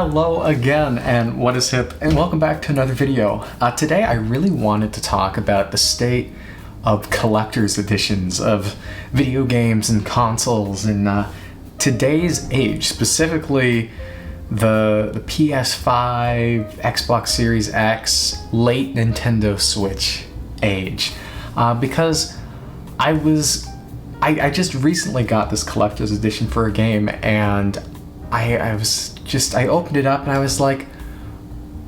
Hello again, and what is hip, and welcome back to another video. Today I really wanted to talk about the state of collector's editions of video games and consoles in today's age, specifically the PS5, Xbox Series X, late Nintendo Switch age. Because I just recently got this collector's edition for a game, and I opened it up and I was like,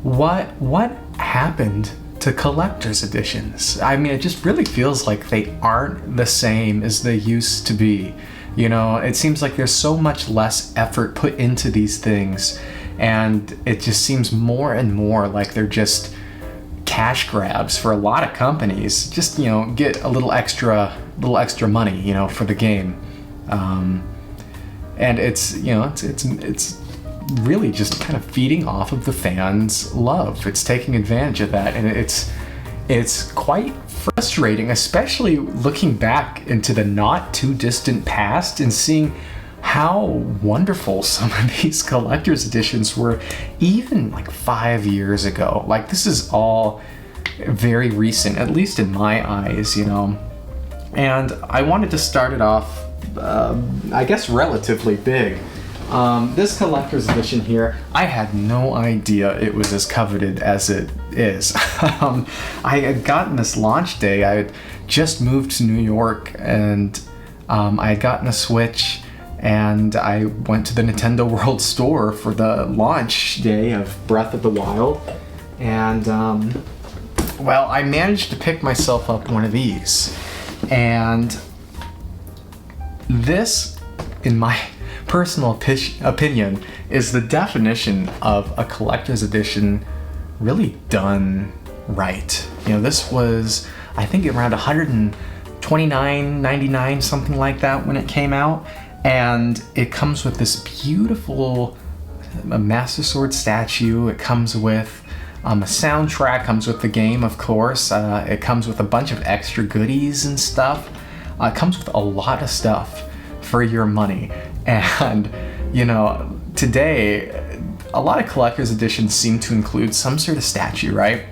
what happened to collector's editions? I mean, it just really feels like they aren't the same as they used to be. You know, it seems like there's so much less effort put into these things, and it just seems more and more like they're just cash grabs for a lot of companies. Just, you know, get a little extra money, you know, for the game. And it's, you know, it's really just kind of feeding off of the fans' love. It's taking advantage of that, and it's quite frustrating, especially looking back into the not too distant past and seeing how wonderful some of these collector's editions were even like 5 years ago. Like, this is all very recent, at least in my eyes, you know. And I wanted to start it off, I guess, relatively big. This collector's edition here, I had no idea it was as coveted as it is. I had gotten this launch day. I had just moved to New York, and I had gotten a Switch, and I went to the Nintendo World Store for the launch day of Breath of the Wild, and well, I managed to pick myself up one of these, and this, in my personal opinion, is the definition of a collector's edition really done right. You know, this was, I think, around $129.99, something like that, when it came out, and it comes with this beautiful Master Sword statue. It comes with a soundtrack, comes with the game, of course. It comes with a bunch of extra goodies and stuff. It comes with a lot of stuff for your money. And, you know, today, a lot of collector's editions seem to include some sort of statue, right?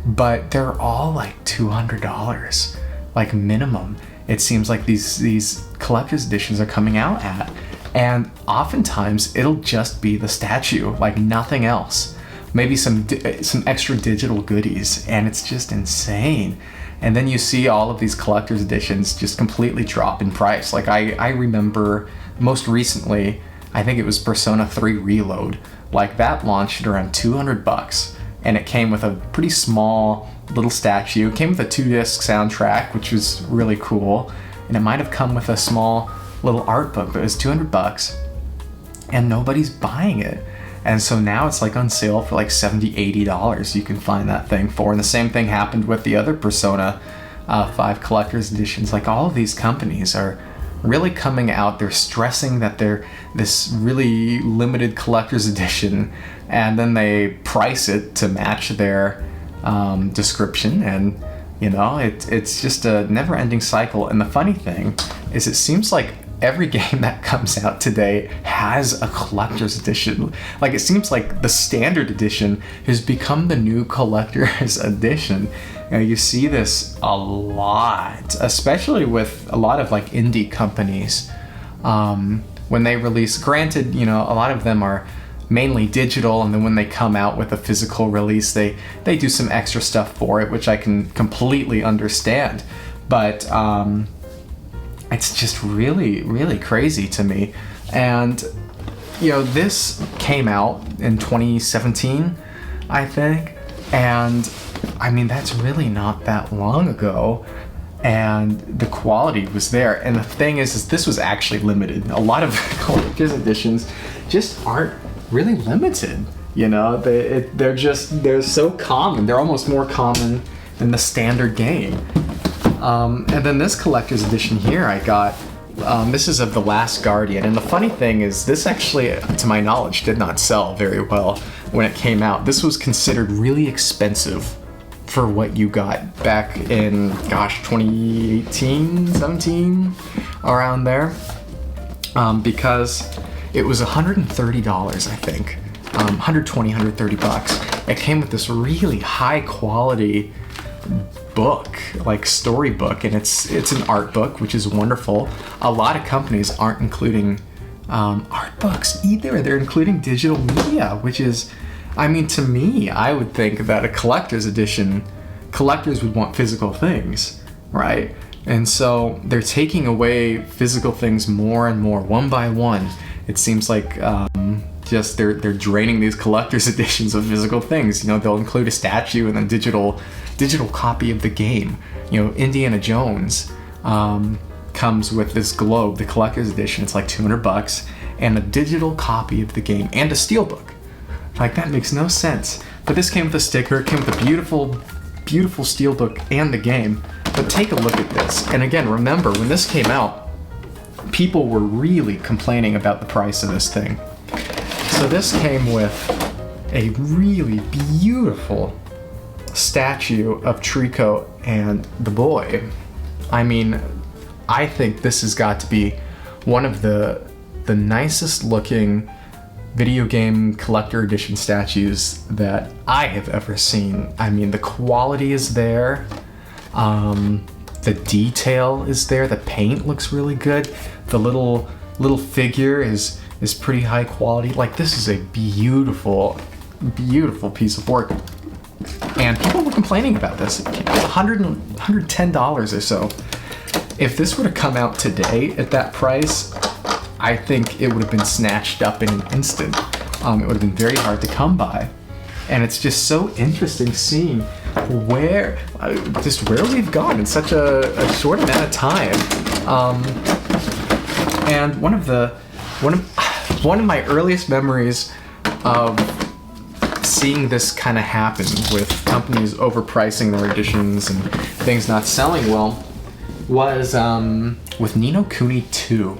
But they're all like $200, like minimum. It seems like these collector's editions are coming out at. And oftentimes, it'll just be the statue, like nothing else. Maybe some extra digital goodies, and it's just insane. And then you see all of these collector's editions just completely drop in price. Like, I remember most recently, I think it was Persona 3 Reload. Like, that launched at around $200, and it came with a pretty small little statue. It came with a 2-disc soundtrack, which was really cool, and it might have come with a small little art book, but it was $200, and nobody's buying it. And so now it's like on sale for like $70, $80 you can find that thing for. And the same thing happened with the other Persona 5 collector's editions. Like, all of these companies are really coming out. They're stressing that they're this really limited collector's edition, and then they price it to match their description. And, you know, it's just a never-ending cycle. And the funny thing is, it seems like every game that comes out today has a collector's edition. Like, it seems like the standard edition has become the new collector's edition. You know, you see this a lot, especially with a lot of like indie companies. When they release, granted, you know, a lot of them are mainly digital, and then when they come out with a physical release, they do some extra stuff for it, which I can completely understand. But it's just really, really crazy to me. And, you know, this came out in 2017, I think. And, I mean, that's really not that long ago. And the quality was there. And the thing is this was actually limited. A lot of collector's editions just aren't really limited. You know, they're so common. They're almost more common than the standard game. And then this collector's edition here I got, this is of The Last Guardian, and the funny thing is, this actually, to my knowledge, did not sell very well when it came out. This was considered really expensive for what you got back in, 2018, 17, around there, because it was $130, I think, 120, 130 bucks. It came with this really high quality book, like storybook, and it's an art book, which is wonderful. A lot of companies aren't including art books either. They're including digital media, which is, I mean, to me, I would think that a collector's edition, collectors would want physical things, right? And so they're taking away physical things more and more, one by one. It seems like just they're draining these collector's editions of physical things. You know, they'll include a statue and a digital copy of the game. You know, Indiana Jones comes with this globe, the collector's edition. It's like 200 bucks, and a digital copy of the game and a steelbook. Like, that makes no sense. But this came with a sticker. It came with a beautiful steelbook and the game. But take a look at this. And again, remember, when this came out, people were really complaining about the price of this thing. So this came with a really beautiful statue of Trico and the boy. I mean, I think this has got to be one of the nicest looking video game collector edition statues that I have ever seen. I mean, the quality is there. The detail is there. The paint looks really good. The little figure is pretty high quality. Like, this is a beautiful piece of work. And people were complaining about this. $110 or so. If this were to come out today at that price, I think it would have been snatched up in an instant. It would have been very hard to come by. And it's just so interesting seeing where we've gone in such a short amount of time. And one of my earliest memories of seeing this kind of happen with companies overpricing their editions and things not selling well was with Ni No Kuni 2.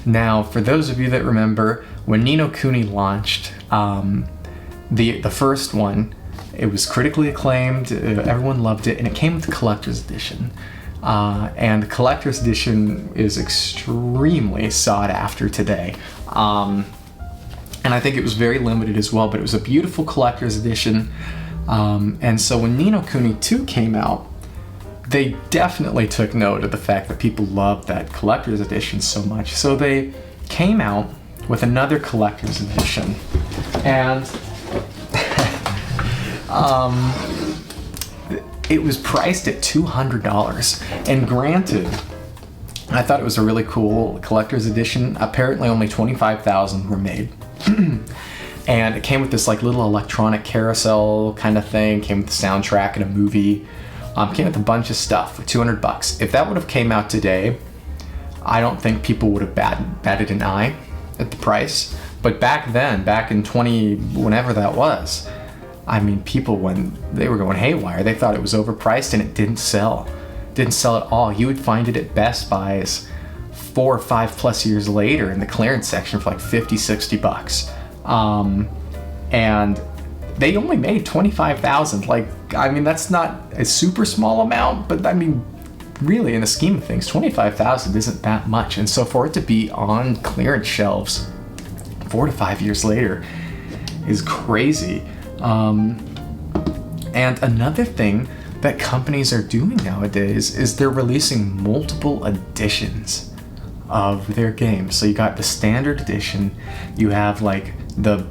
Now, for those of you that remember, when Ni No Kuni launched, the first one, it was critically acclaimed, everyone loved it, and it came with the collector's edition. And the collector's edition is extremely sought after today. And I think it was very limited as well, but it was a beautiful collector's edition. And so when Ni No Kuni 2 came out, they definitely took note of the fact that people loved that collector's edition so much. So they came out with another collector's edition. And it was priced at $200. And granted, I thought it was a really cool collector's edition. Apparently only 25,000 were made. And it came with this like little electronic carousel kind of thing, came with the soundtrack and a movie. Came with a bunch of stuff for 200 bucks. If that would have came out today, I don't think people would have batted an eye at the price. But back then, back in whenever that was, I mean, people, when they were going haywire, they thought it was overpriced and it didn't sell. Didn't sell at all. You would find it at Best Buys 4 or 5 plus years later in the clearance section for like 50, 60 bucks. And they only made 25,000. Like, I mean, that's not a super small amount, but I mean, really, in the scheme of things, 25,000 isn't that much. And so for it to be on clearance shelves 4 to 5 years later is crazy. And another thing that companies are doing nowadays is they're releasing multiple editions of their games. So you got the standard edition, you have like the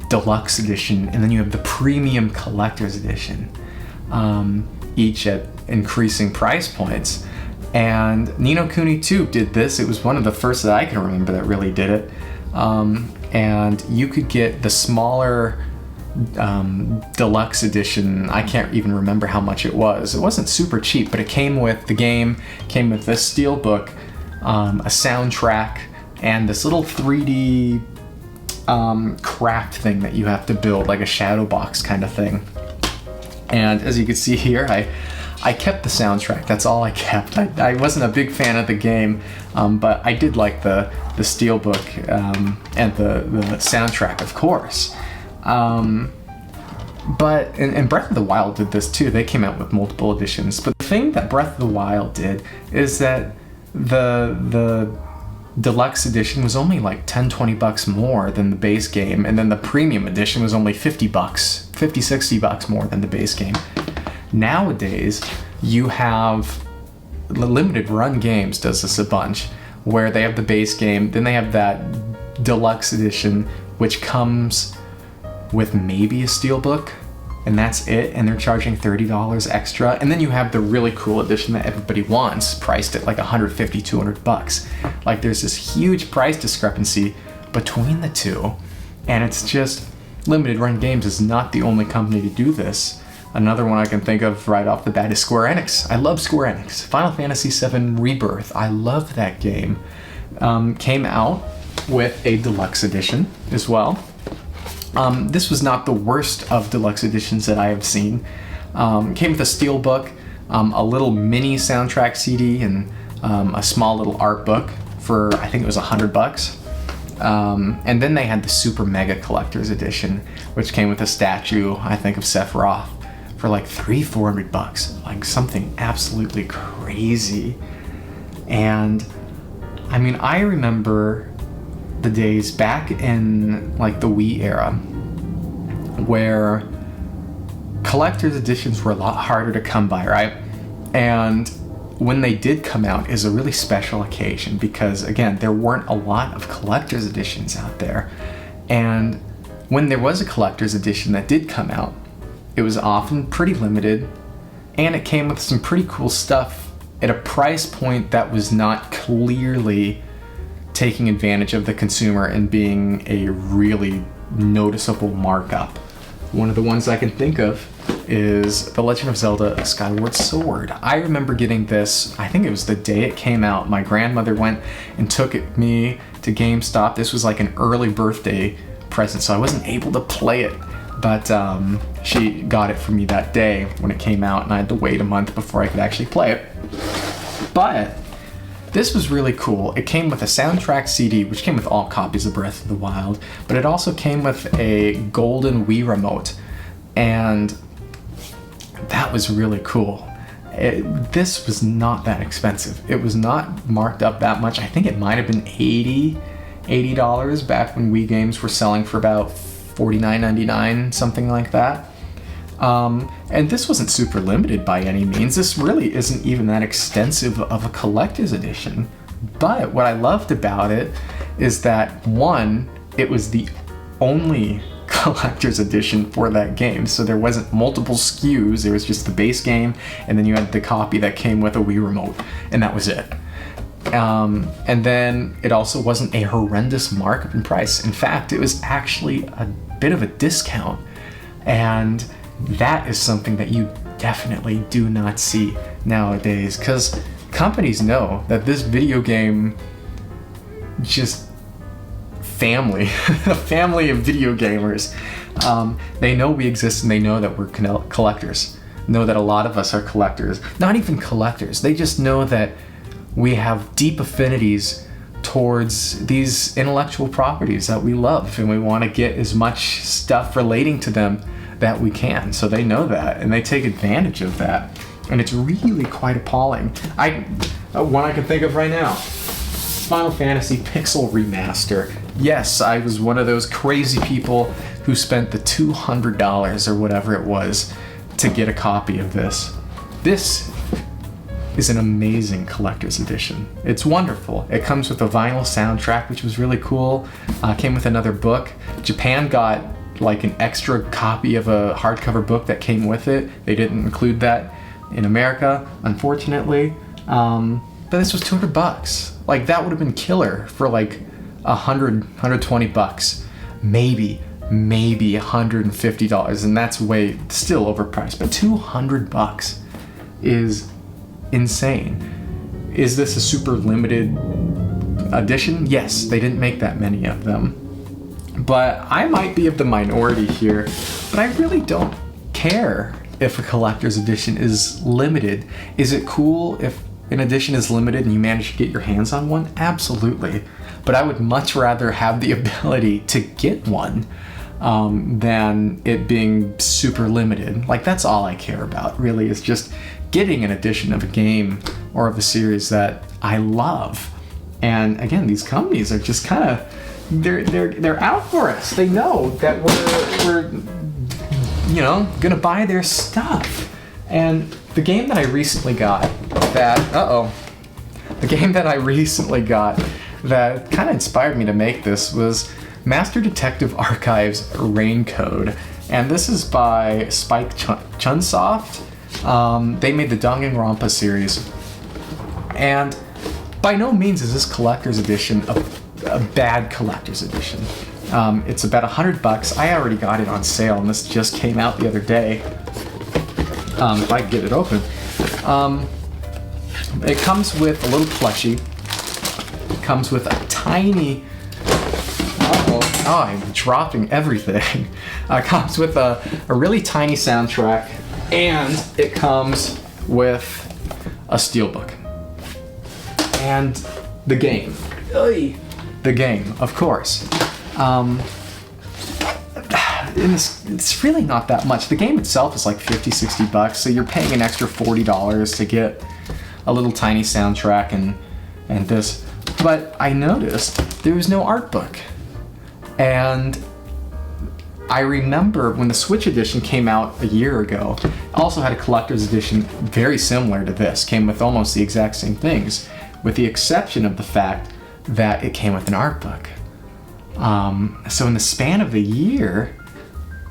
deluxe edition, and then you have the premium collector's edition, each at increasing price points. And Ni No Kuni 2 did this. It was one of the first that I can remember that really did it. And you could get the smaller deluxe edition. I can't even remember how much it was. It wasn't super cheap, but it came with the game, came with this steelbook, a soundtrack, and this little 3D craft thing that you have to build, like a shadow box kind of thing. And as you can see here, I kept the soundtrack. That's all I kept. I wasn't a big fan of the game, but I did like the steelbook and the soundtrack, of course. But and Breath of the Wild did this too. They came out with multiple editions. But the thing that Breath of the Wild did is that the deluxe edition was only like 10-20 bucks more than the base game, and then the premium edition was only 50-60 bucks more than the base game. Nowadays, you have limited run games does this a bunch, where they have the base game, then they have that deluxe edition, which comes with maybe a steelbook, and that's it, and they're charging $30 extra. And then you have the really cool edition that everybody wants, priced at like 150, 200 bucks. Like, there's this huge price discrepancy between the two, and it's just, Limited Run Games is not the only company to do this. Another one I can think of right off the bat is Square Enix. I love Square Enix. Final Fantasy VII Rebirth, I love that game. Came out with a deluxe edition as well. This was not the worst of deluxe editions that I have seen. Came with a steelbook, a little mini soundtrack CD, and a small little art book for, I think it was $100. And then they had the Super Mega Collector's Edition, which came with a statue, I think, of Sephiroth for like $300-400 bucks, like something absolutely crazy. And I mean, I remember the days back in like the Wii era where collector's editions were a lot harder to come by, right? And when they did come out is a really special occasion because, again, there weren't a lot of collector's editions out there. And when there was a collector's edition that did come out, it was often pretty limited, and it came with some pretty cool stuff at a price point that was not clearly taking advantage of the consumer and being a really noticeable markup. One of the ones I can think of is The Legend of Zelda Skyward Sword. I remember getting this, I think it was the day it came out. My grandmother went and took me to GameStop. This was like an early birthday present, so I wasn't able to play it. But she got it for me that day when it came out, and I had to wait a month before I could actually play it. But this was really cool. It came with a soundtrack CD, which came with all copies of Breath of the Wild, but it also came with a golden Wii remote, and that was really cool. This was not that expensive. It was not marked up that much. I think it might have been $80 back when Wii games were selling for about $49.99, something like that. And this wasn't super limited by any means. This really isn't even that extensive of a collector's edition. But what I loved about it is that, one, it was the only collector's edition for that game. So there wasn't multiple SKUs. There was just the base game, and then you had the copy that came with a Wii remote, and that was it. And then it also wasn't a horrendous markup in price. In fact, it was actually a bit of a discount. And that is something that you definitely do not see nowadays, because companies know that this video game just family, a family of video gamers, they know we exist, and they know that we're collectors, know that a lot of us are collectors. Not even collectors, they just know that we have deep affinities towards these intellectual properties that we love, and we want to get as much stuff relating to them that we can. So they know that, and they take advantage of that, and it's really quite appalling. One I can think of right now, Final Fantasy Pixel Remaster. Yes, I was one of those crazy people who spent the $200 or whatever it was to get a copy of this. This is an amazing collector's edition. It's wonderful. It comes with a vinyl soundtrack, which was really cool. Came with another book. Japan got like an extra copy of a hardcover book that came with it. They didn't include that in America, unfortunately. But this was $200. Like, that would have been killer for like $120 bucks, maybe $150, and that's way still overpriced. But $200 is insane. Is this a super limited edition? Yes, they didn't make that many of them. But I might be of the minority here, but I really don't care if a collector's edition is limited. Is it cool if an edition is limited and you manage to get your hands on one? Absolutely. But I would much rather have the ability to get one than it being super limited. Like, that's all I care about, really, is just getting an edition of a game or of a series that I love. And again, these companies are just kind of, they're out for us. They know that we're you know, gonna buy their stuff. And the game that I recently got that kind of inspired me to make this was Master Detective Archives Rain Code. And this is by Spike Chunsoft. They made the Danganronpa series. And by no means is this collector's edition a bad collector's edition. It's about $100. I already got it on sale, and this just came out the other day. If I can get it open. It comes with a little plushie. It comes with a tiny... Oh, I'm dropping everything. It comes with a really tiny soundtrack, and it comes with a steelbook. And the game. The game, of course. It's really not that much. The game itself is like $50-$60, so you're paying an extra $40 to get a little tiny soundtrack and this. But I noticed there was no art book. And I remember when the Switch edition came out a year ago, it also had a collector's edition very similar to this, came with almost the exact same things, with the exception of the fact that it came with an art book. So in the span of a year,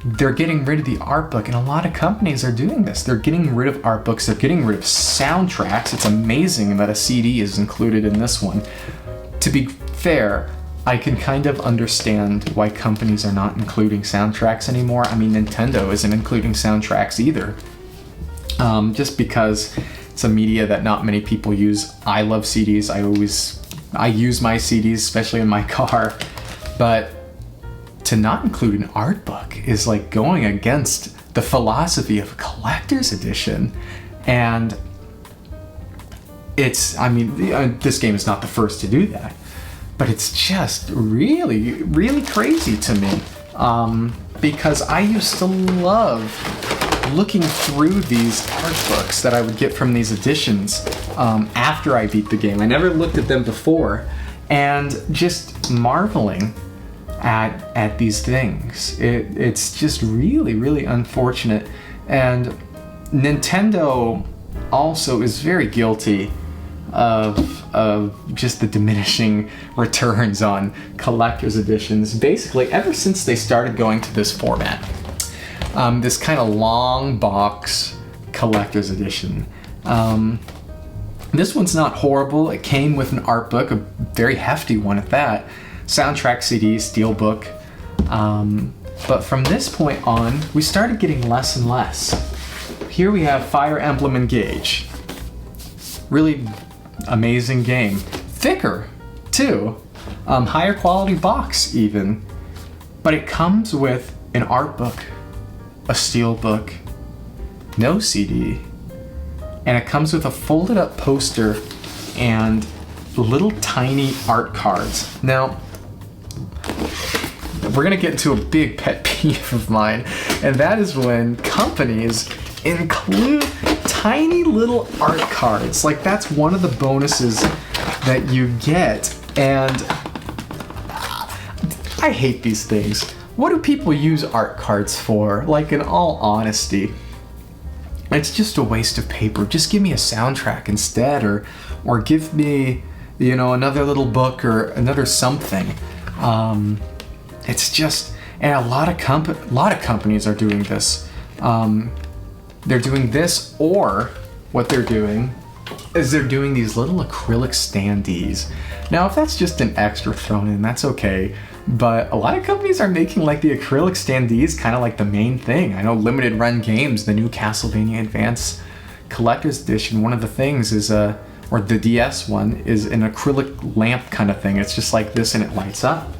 they're getting rid of the art book, and a lot of companies are doing this. They're getting rid of art books, they're getting rid of soundtracks. It's amazing that a CD is included in this one. To be fair, I can kind of understand why companies are not including soundtracks anymore. I mean, Nintendo isn't including soundtracks either. Just because it's a media that not many people use. I love CDs. I use my CDs, especially in my car. But to not include an art book is like going against the philosophy of a collector's edition. And this game is not the first to do that. But it's just really, really crazy to me. Because I used to love looking through these art books that I would get from these editions after I beat the game. I never looked at them before, and just marveling at these things. It's just really, really unfortunate. And Nintendo also is very guilty of just the diminishing returns on collector's editions. Basically, ever since they started going to this format, this kind of long box collector's edition. This one's not horrible. It came with an art book, a very hefty one at that. Soundtrack CD, steelbook. But from this point on, we started getting less and less. Here we have Fire Emblem Engage. Really amazing game. Thicker, too. Higher quality box, even. But it comes with an art book, a steelbook, no CD, and it comes with a folded up poster and little tiny art cards. Now, we're gonna get into a big pet peeve of mine, and that is when companies include tiny little art cards. Like, that's one of the bonuses that you get, and I hate these things. What do people use art cards for? Like, in all honesty, it's just a waste of paper. Just give me a soundtrack instead, or give me, another little book or another something. It's just, and a lot of companies are doing this. They're doing this, or what they're doing is they're doing these little acrylic standees. Now, if that's just an extra thrown in, that's okay. But a lot of companies are making like the acrylic standees kind of like the main thing. I know Limited Run Games, the new Castlevania Advance Collector's Edition, one of the things is or the DS one, is an acrylic lamp kind of thing. It's just like this and it lights up.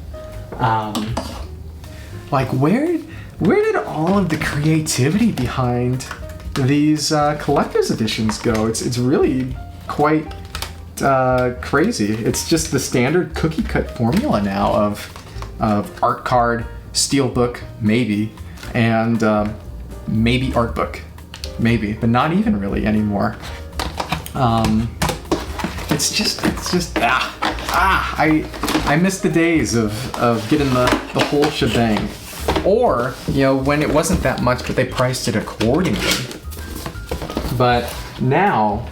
Like, where did all of the creativity behind these collector's editions go? It's really quite crazy. It's just the standard cookie cut formula now of art card, steelbook, maybe, and maybe art book, maybe, but not even really anymore. It's just I miss the days of getting the whole shebang. Or, you know, when it wasn't that much, but they priced it accordingly. But now,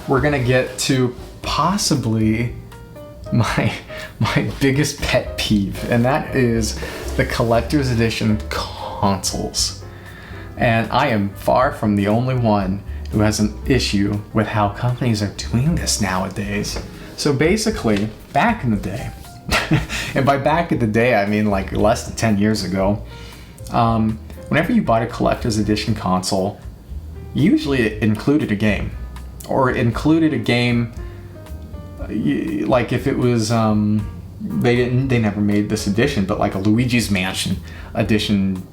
we're gonna get to possibly my biggest pet peeve, and that is the collector's edition consoles. And I am far from the only one who has an issue with how companies are doing this nowadays. So basically, back in the day, and by back in the day I mean like less than 10 years ago, whenever you bought a collector's edition console, usually it included a game. Or it included a game, like if it was, they never made this edition, but like a Luigi's Mansion edition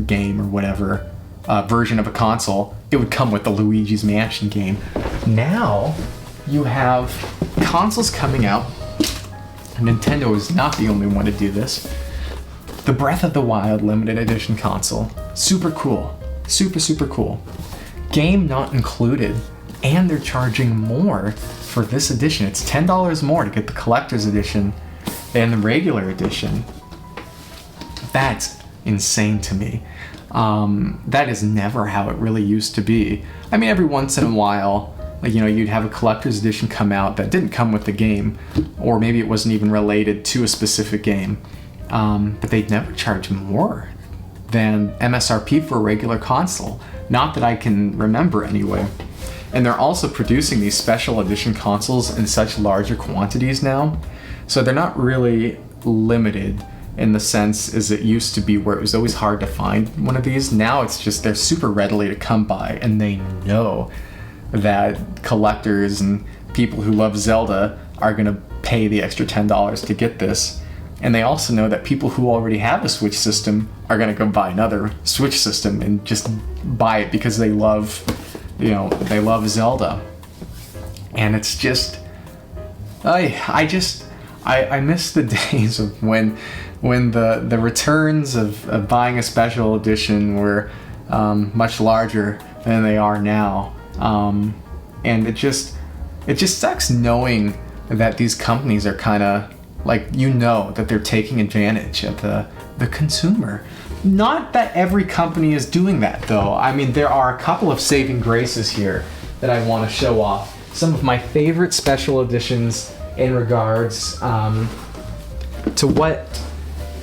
game or whatever, version of a console, it would come with the Luigi's Mansion game. Now, you have consoles coming out. Nintendo is not the only one to do this. The Breath of the Wild limited edition console. Super cool. Super cool. Game not included, and they're charging more for this edition. It's $10 more to get the collector's edition than the regular edition. That's insane to me. That is never how it really used to be. I mean, every once in a while, like, you know, you'd have a collector's edition come out that didn't come with the game, or maybe it wasn't even related to a specific game. But they'd never charge more than MSRP for a regular console. Not that I can remember anyway. And they're also producing these special edition consoles in such larger quantities now. So they're not really limited in the sense as it used to be, where it was always hard to find one of these. Now it's just, they're super readily to come by, and they know that collectors and people who love Zelda are gonna pay the extra $10 to get this. And they also know that people who already have a Switch system are gonna go buy another Switch system and just buy it because they love, you know, they love Zelda. And it's just, I miss the days of when the returns of buying a special edition were much larger than they are now. And it just sucks knowing that these companies are kind of like, you know, that they're taking advantage of the consumer. Not that every company is doing that, though. I mean, there are a couple of saving graces here that I want to show off. Some of my favorite special editions in regards to what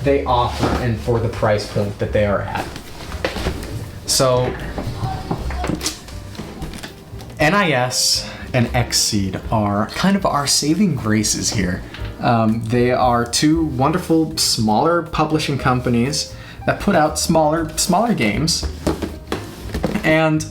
they offer and for the price point that they are at. So, NIS and Xseed are kind of our saving graces here. They are two wonderful, smaller publishing companies that put out smaller games. And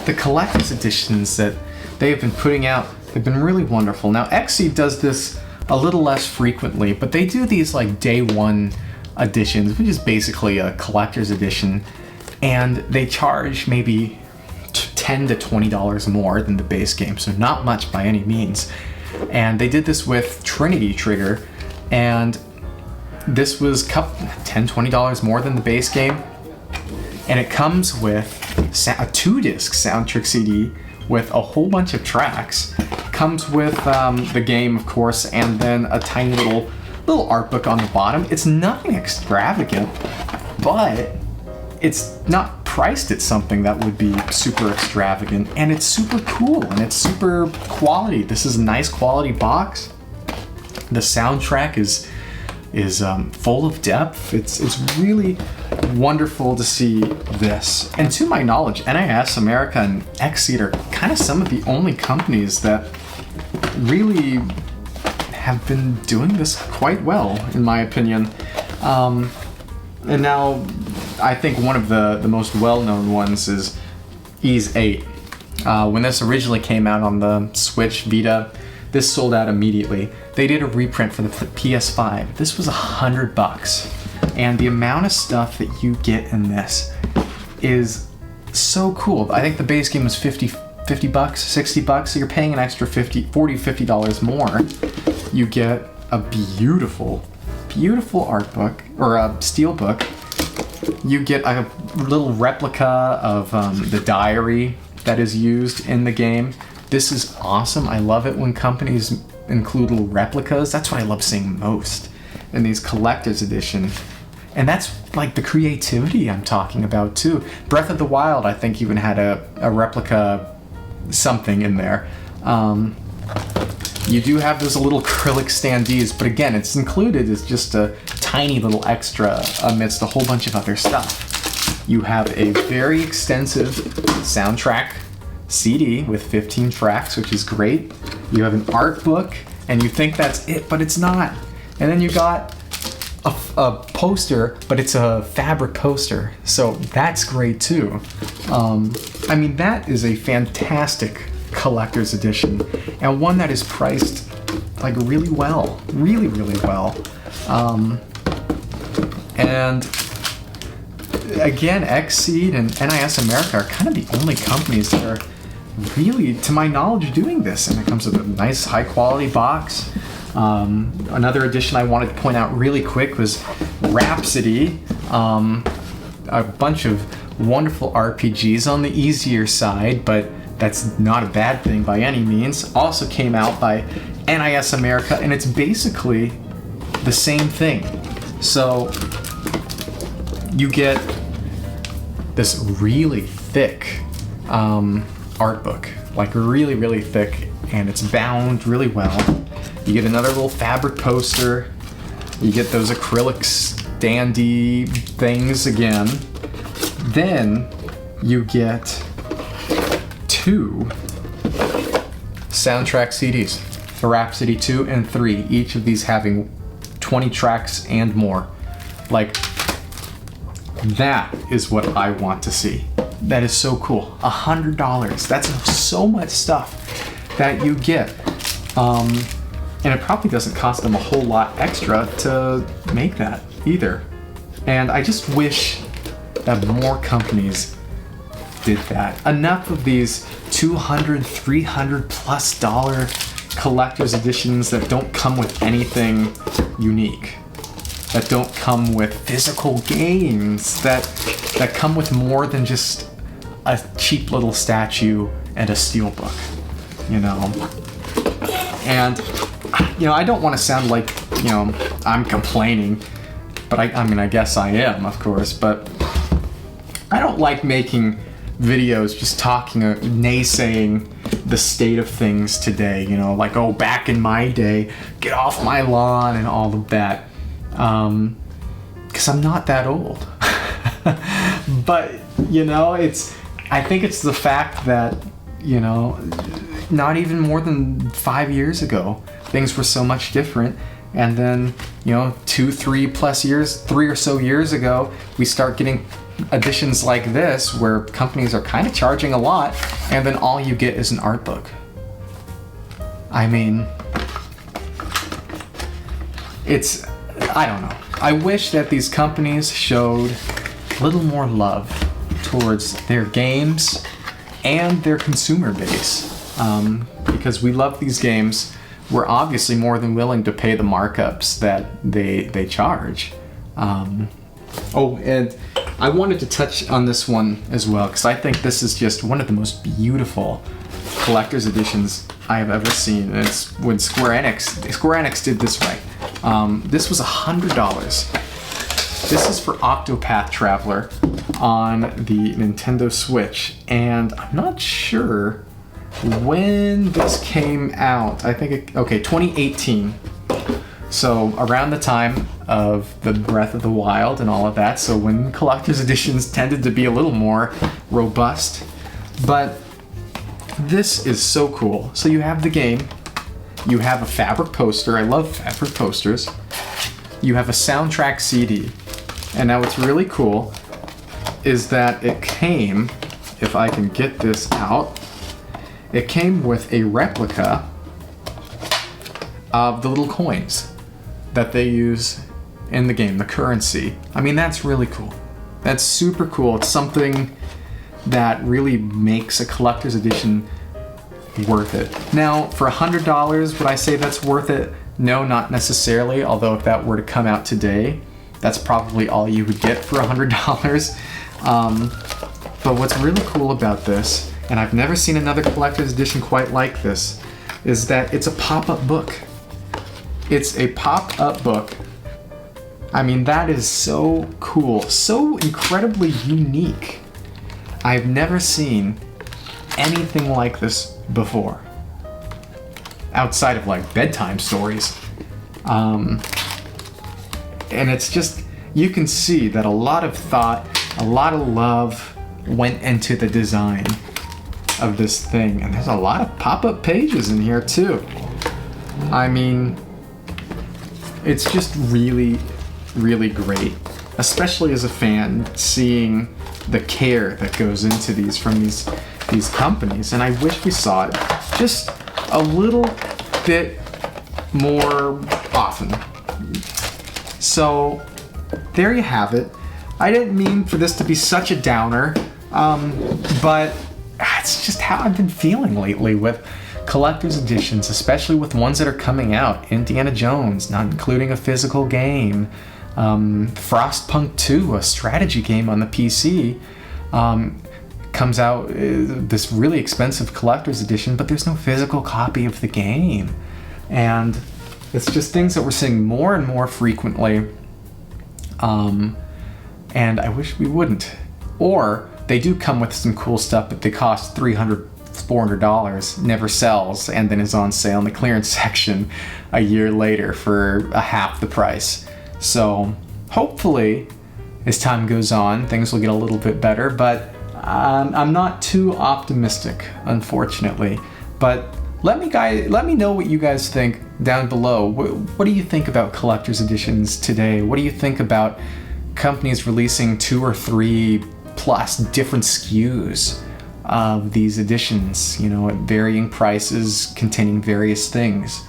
the collector's editions that they have been putting out have been really wonderful. Now, Xseed does this a little less frequently, but they do these like day one editions, which is basically a collector's edition, and they charge maybe $10 to $20 more than the base game, so not much by any means. And they did this with Trinity Trigger, and this was $10, $20 more than the base game, and it comes with a 2-disc soundtrack CD with a whole bunch of tracks. It comes with the game, of course, and then a tiny little art book on the bottom. It's nothing extravagant, but it's not priced at something that would be super extravagant, and it's super cool, and it's super quality. This is a nice quality box. The soundtrack is full of depth. It's really wonderful to see this. And to my knowledge, NIS America and Xseed are kind of some of the only companies that really have been doing this quite well, in my opinion. And now, I think one of the most well-known ones is Xseed. When this originally came out on the Switch Vita, this sold out immediately. They did a reprint for the PS5. This was $100, and the amount of stuff that you get in this is so cool. I think the base game was $50, $60, so you're paying an extra $50 more. You get a beautiful art book, or a steel book. You get a little replica of the diary that is used in the game. This is awesome. I love it when companies include little replicas. That's what I love seeing most in these collector's edition. And that's like the creativity I'm talking about too. Breath of the Wild, I think, even had a replica something in there. You do have those little acrylic standees, but again, it's included as just a tiny little extra amidst a whole bunch of other stuff. You have a very extensive soundtrack CD with 15 tracks, which is great. You have an art book, and you think that's it, but it's not. And then you got a poster, but it's a fabric poster, so that's great too. I mean, that is a fantastic collector's edition, and one that is priced like really well, really well. And again, Xseed and NIS America are kind of the only companies that are really, to my knowledge, doing this, and it comes with a nice high quality box. Another edition I wanted to point out really quick was Rhapsody, a bunch of wonderful RPGs on the easier side, but that's not a bad thing by any means. Also came out by NIS America, and it's basically the same thing. So you get this really thick art book, like really thick, and it's bound really well. You get another little fabric poster. You get those acrylic standee things again. Then you get 2 soundtrack CDs, for Rhapsody 2 and 3, each of these having 20 tracks and more. Like, that is what I want to see. That is so cool. $100. That's so much stuff that you get. And it probably doesn't cost them a whole lot extra to make that either. And I just wish that more companies did that. Enough of these $200, $300+ collector's editions that don't come with anything unique, that don't come with physical games, that come with more than just a cheap little statue and a steelbook, you know? And, you know, I don't want to sound like, you know, I'm complaining, but I mean, I guess I am, of course, but I don't like making videos just talking, naysaying the state of things today, you know, like, oh, back in my day, get off my lawn and all of that, because I'm not that old. But, you know, I think it's the fact that, you know, not even more than 5 years ago, things were so much different. And then, you know, 3 or so years ago, we start getting editions like this where companies are kind of charging a lot, and then all you get is an art book. I mean, I don't know. I wish that these companies showed a little more love towards their games and their consumer base. Because we love these games. We're obviously more than willing to pay the markups that they charge. Oh, and I wanted to touch on this one as well, because I think this is just one of the most beautiful collector's editions I have ever seen. And it's when Square Enix did this right. This was $100. This is for Octopath Traveler on the Nintendo Switch, and I'm not sure when this came out. I think 2018. So around the time of the Breath of the Wild and all of that. So when collector's editions tended to be a little more robust. But this is so cool. So you have the game. You have a fabric poster. I love fabric posters. You have a soundtrack CD. And now what's really cool is that it came, if I can get this out, it came with a replica of the little coins that they use in the game, the currency. I mean, that's really cool. That's super cool. It's something that really makes a collector's edition worth it. Now, for $100, would I say that's worth it? No, not necessarily, although if that were to come out today, that's probably all you would get for $100. But what's really cool about this, and I've never seen another collector's edition quite like this, is that it's a pop-up book. It's a pop-up book. I mean, that is so cool, so incredibly unique. I've never seen anything like this before, outside of like bedtime stories. And it's just, you can see that a lot of thought, a lot of love went into the design of this thing. And there's a lot of pop-up pages in here too. I mean, it's just really, really great, especially as a fan, seeing the care that goes into these from these companies. And I wish we saw it just a little bit more often. So there you have it. I didn't mean for this to be such a downer, but it's just how I've been feeling lately with collector's editions, especially with ones that are coming out. Indiana Jones, not including a physical game. Frostpunk 2, a strategy game on the PC, comes out, this really expensive collector's edition, but there's no physical copy of the game. And it's just things that we're seeing more and more frequently. And I wish we wouldn't. Or they do come with some cool stuff, but they cost $300, $400, never sells, and then is on sale in the clearance section a year later for a half the price. So hopefully, as time goes on, things will get a little bit better, but I'm not too optimistic, unfortunately. But let me know what you guys think down below. What do you think about collector's editions today? What do you think about companies releasing 2 or 3 plus different SKUs of these editions, you know, at varying prices containing various things?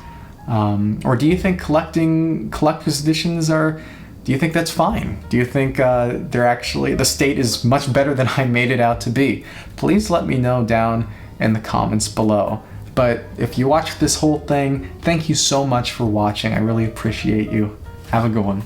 Or do you think collector's editions do you think that's fine? Do you think they're actually, the state is much better than I made it out to be? Please let me know down in the comments below. But if you watched this whole thing, thank you so much for watching. I really appreciate you. Have a good one.